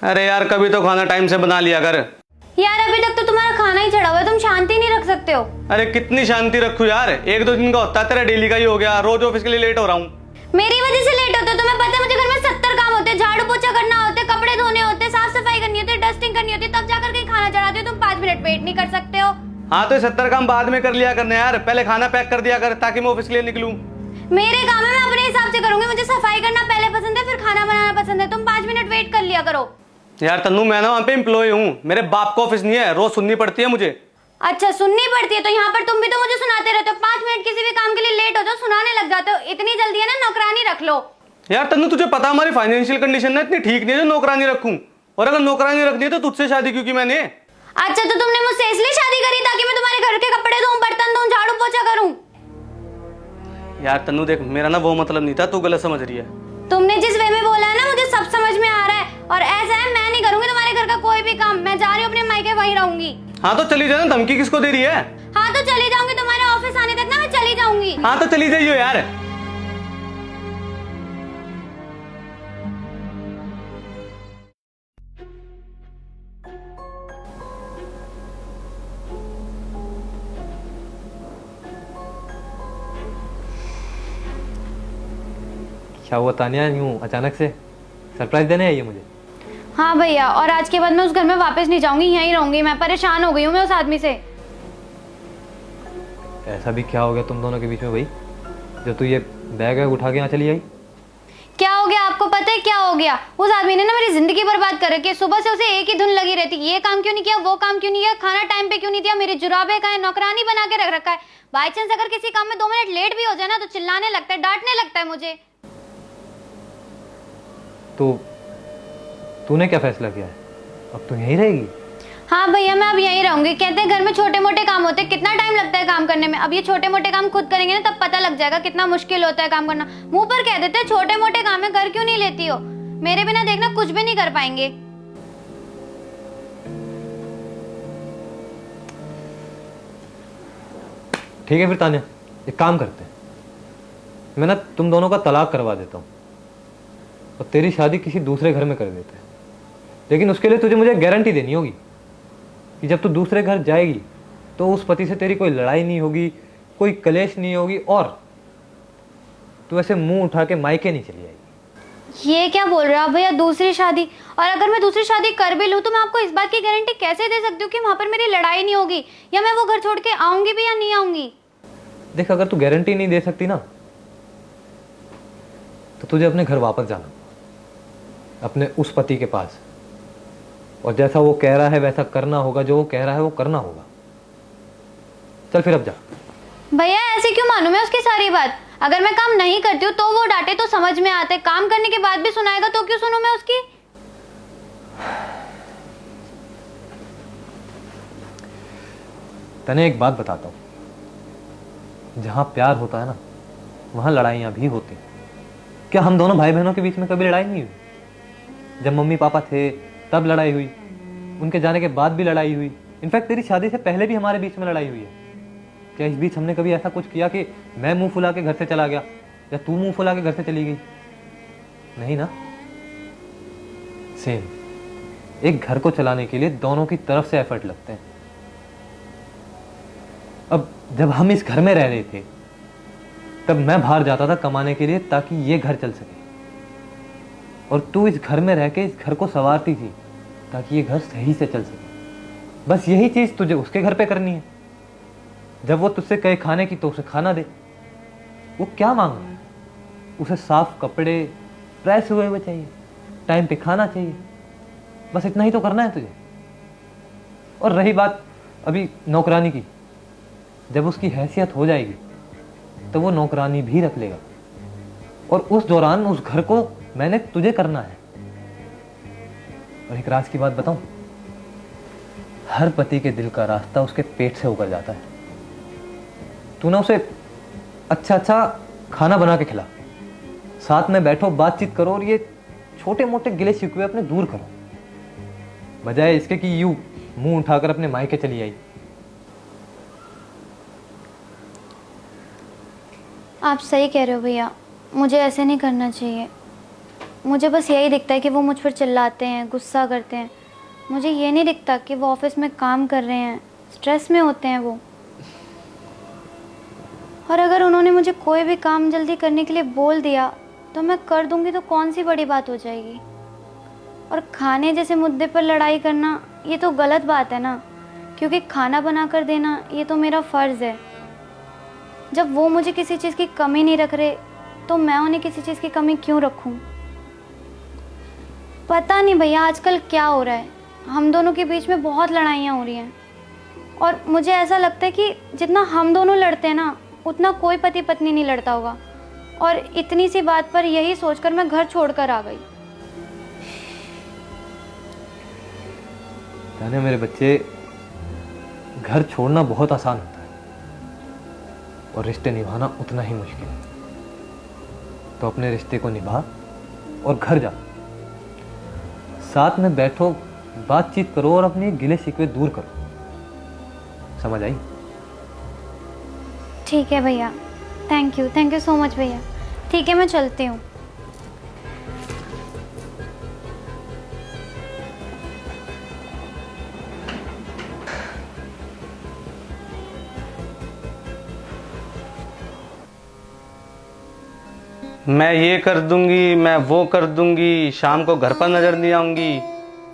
अरे यार कभी तो खाना टाइम से बना लिया कर। यार अभी तक तो तुम्हारा खाना ही चढ़ा हुआ है, तुम शांति नहीं रख सकते हो। अरे कितनी शांति रखूं यार, एक दो दिन का होता है, तेरा डेली का ही हो गया। रोज ऑफिस के लिए लेट हो रहा हूँ। मेरी वजह से लेट होता है, तुम्हें पता है मुझे घर में 70 काम होते हैं, झाड़ू पोछा करना होता है, कपड़े धोने होते हैं, साफ सफाई करनी होती है, डस्टिंग करनी होती है, तब जाकर के खाना चढ़ाते हो। तुम 5 मिनट वेट नहीं कर सकते हो। हाँ तो 70 काम बाद में कर लिया करने यार, पहले खाना पैक कर दिया कर ताकि मैं ऑफिस के लिए निकलूं। मेरे काम है, मैं अपने हिसाब से करूंगी। मुझे सफाई करना पहले पसंद है, फिर खाना बनाना पसंद है। तुम 5 मिनट वेट कर लिया करो। यार तन्नू मैं ना वहाँ पे एम्प्लॉय हूँ, मेरे बाप का ऑफिस नहीं है, रोज सुननी पड़ती है मुझे। अच्छा सुननी पड़ती है, तो यहाँ पर तुम भी तो मुझे सुनाते रहते हो। 5 मिनट किसी भी काम के लिए लेट हो जाओ सुनाने लग जाते हो। इतनी जल्दी है ना, नौकरानी रख लो। यार तन्नू तुझे पता हमारी फाइनेंशियल कंडीशन ना इतनी ठीक नहीं है जो नौकरानी रखूं, और अगर नौकरानी रखनी है तो तुझसे शादी क्यों की मैंने। अच्छा तो तुमने मुझसे इसलिए शादी करी ताकि मैं तुम्हारे घर के कपड़े धोऊं, बर्तन धोऊं, झाड़ू पोछा करूं? यार तन्नू देख, मेरा ना वो मतलब नहीं था, तू गलत समझ रही है। तुमने जिस वे में बोला है ना, मुझे सब समझ में आ रहा है। और ऐसा है, मैं नहीं करूंगी तुम्हारे घर का कोई भी काम। मैं जा रही हूँ अपने मायके, वहीं रहूंगी। हाँ तो चली जाए ना, धमकी किसको दे रही है। हाँ तो चली जाऊंगी, तुम्हारे ऑफिस आने तक ना मैं चली जाऊंगी। हाँ तो चली जाइयो यार। क्या हुआ तानिया, यूं अचानक से सरप्राइज देने आई है मुझे? हाँ भैया, और आज के बाद मैं उस घर में वापस नहीं जाऊंगी, यहीं रहूंगी। मैं परेशान हो गई हूँ मैं उस आदमी से। ऐसा भी क्या हो गया तुम दोनों के बीच में भाई, जो तू ये बैग वैग उठा के यहाँ चली आई? क्या हो गया आपको पता है क्या हो गया? उस आदमी ने ना मेरी जिंदगी बर्बाद कर रखी है। सुबह से उसे एक ही धुन लगी रहती, ये काम क्यों नहीं किया, वो काम क्यों नहीं किया, खाना टाइम पे क्यों नहीं दिया, मेरी जुराबे का है, नौकरानी बना के रख रखा है। बाई चांस अगर किसी काम में 2 मिनट लेट भी हो जाए ना तो चिल्लाने लगता है, डांटने लगता है मुझे। तो तूने क्या फैसला किया है, अब तू यहीं रहेगी? हाँ भैया, मैं अब यहीं रहूंगी। कहते हैं घर में छोटे मोटे काम होते हैं, कितना टाइम लगता है काम करने में। अब ये छोटे मोटे काम खुद करेंगे ना तब पता लग जाएगा कितना मुश्किल होता है काम करना। मुंह पर कह देते हैं छोटे मोटे काम है, कर क्यों नहीं लेती हो? मेरे बिना देखना कुछ भी नहीं कर पाएंगे। ठीक है फिर तानिया, एक काम करते हैं, मैं ना तुम दोनों का तलाक करवा देता हूँ और तेरी शादी किसी दूसरे घर में कर देते हैं। लेकिन उसके लिए तुझे मुझे गारंटी देनी होगी कि जब तू दूसरे घर जाएगी तो उस पति से तेरी कोई लड़ाई नहीं होगी, कोई कलेश नहीं होगी, और तू ऐसे मुंह उठा के मायके नहीं चली आएगी। ये क्या बोल रहे हो आप भैया, दूसरी शादी? और अगर मैं दूसरी शादी कर भी लूं तो मैं आपको इस बात की गारंटी कैसे दे सकती हूँ कि वहां पर मेरी लड़ाई नहीं होगी, या मैं वो घर छोड़ के आऊंगी भी या नहीं आऊंगी? देख, अगर तू गारंटी नहीं दे सकती ना तो तुझे अपने घर वापस जाना, अपने उस पति के पास, और जैसा वो कह रहा है वैसा करना होगा, जो वो कह रहा है वो करना होगा। चल फिर अब जा। भैया ऐसे क्यों मानूं मैं उसकी सारी बात? अगर मैं काम नहीं करती हूँ तो वो डांटे तो समझ में आते, काम करने के बाद भी सुनाएगा तो क्यों सुनूं मैं उसकी? तने एक बात बताता हूं, जहां प्यार होता है ना वहां लड़ाइयां भी होती। क्या हम दोनों भाई बहनों के बीच में कभी लड़ाई नहीं हुई? जब मम्मी पापा थे तब लड़ाई हुई, उनके जाने के बाद भी लड़ाई हुई, इनफैक्ट तेरी शादी से पहले भी हमारे बीच में लड़ाई हुई है। क्या इस बीच हमने कभी ऐसा कुछ किया कि मैं मुंह फुला के घर से चला गया या तू मुंह फुला के घर से चली गई? नहीं ना। सेम, एक घर को चलाने के लिए दोनों की तरफ से एफर्ट लगते हैं। अब जब हम इस घर में रह रहे थे तब मैं बाहर जाता था कमाने के लिए ताकि ये घर चल सके, और तू इस घर में रह के इस घर को संवारती थी ताकि ये घर सही से चल सके। बस यही चीज तुझे उसके घर पे करनी है। जब वो तुझसे कहे खाने की तो उसे खाना दे। वो क्या मांग रहा है? उसे साफ कपड़े, प्रेस हुए हुए चाहिए, टाइम पे खाना चाहिए, बस इतना ही तो करना है तुझे। और रही बात अभी नौकरानी की, जब उसकी हैसियत हो जाएगी तो वो नौकरानी भी रख लेगा, और उस दौरान उस घर को मैंने तुझे करना है। और एक राज की बात बताऊं, हर पति के दिल का रास्ता उसके पेट से होकर जाता है। तू ना उसे अच्छा अच्छा खाना बना के खिला, साथ में बैठो, बातचीत करो, और ये छोटे मोटे गिले शिकवे अपने दूर करो, बजाय इसके कि यूं मुंह उठाकर अपने मायके चली आई। आप सही कह रहे हो भैया, मुझे ऐसे नहीं करना चाहिए। मुझे बस यही दिखता है कि वो मुझ पर चिल्लाते हैं, गुस्सा करते हैं। मुझे ये नहीं दिखता कि वो ऑफिस में काम कर रहे हैं, स्ट्रेस में होते हैं वो। और अगर उन्होंने मुझे कोई भी काम जल्दी करने के लिए बोल दिया तो मैं कर दूंगी, तो कौन सी बड़ी बात हो जाएगी। और खाने जैसे मुद्दे पर लड़ाई करना ये तो गलत बात है ना, क्योंकि खाना बना कर देना ये तो मेरा फ़र्ज़ है। जब वो मुझे किसी चीज़ की कमी नहीं रख रहे तो मैं उन्हें किसी चीज़ की कमी क्यों रखूं। पता नहीं भैया आजकल क्या हो रहा है, हम दोनों के बीच में बहुत लड़ाइयाँ हो रही हैं। और मुझे ऐसा लगता है कि जितना हम दोनों लड़ते हैं ना, उतना कोई पति पत्नी नहीं लड़ता होगा। और इतनी सी बात पर यही सोचकर मैं घर छोड़कर आ गई। जाने मेरे बच्चे, घर छोड़ना बहुत आसान होता है और रिश्ते निभाना उतना ही मुश्किल है। तो अपने रिश्ते को निभा और घर जा, साथ में बैठो, बातचीत करो और अपने गिले शिकवे दूर करो। समझ आई? ठीक है भैया, थैंक यू सो मच भैया। ठीक है, मैं चलती हूँ। मैं ये कर दूंगी, मैं वो कर दूंगी, शाम को घर पर नजर नहीं आऊंगी।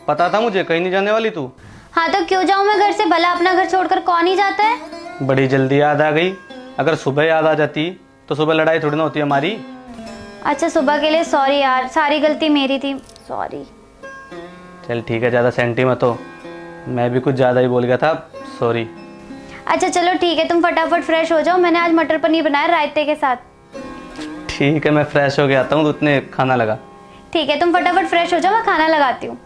पता था मुझे कहीं नहीं जाने वाली तू। हाँ तो क्यों जाऊँ मैं घर से, भला अपना घर छोड़कर कौन ही जाता है। बड़ी जल्दी याद आ गई। अगर सुबह याद आ जाती तो सुबह लड़ाई थोड़ी ना होती हमारी। अच्छा सुबह के लिए सॉरी यार, सारी गलती मेरी थी, सॉरी। चल ठीक है, ज़्यादा सेंटी मत हो, मैं भी कुछ ज़्यादा ही बोल गया था, सॉरी। अच्छा चलो ठीक है, तुम फटाफट फ्रेश हो जाओ, मैंने आज मटर पनीर बनाया रायते के साथ। ठीक है, मैं फ्रेश हो के आता हूँ तो उतने खाना लगा। ठीक है, तुम फटाफट फ्रेश हो जाओ, मैं खाना लगाती हूँ।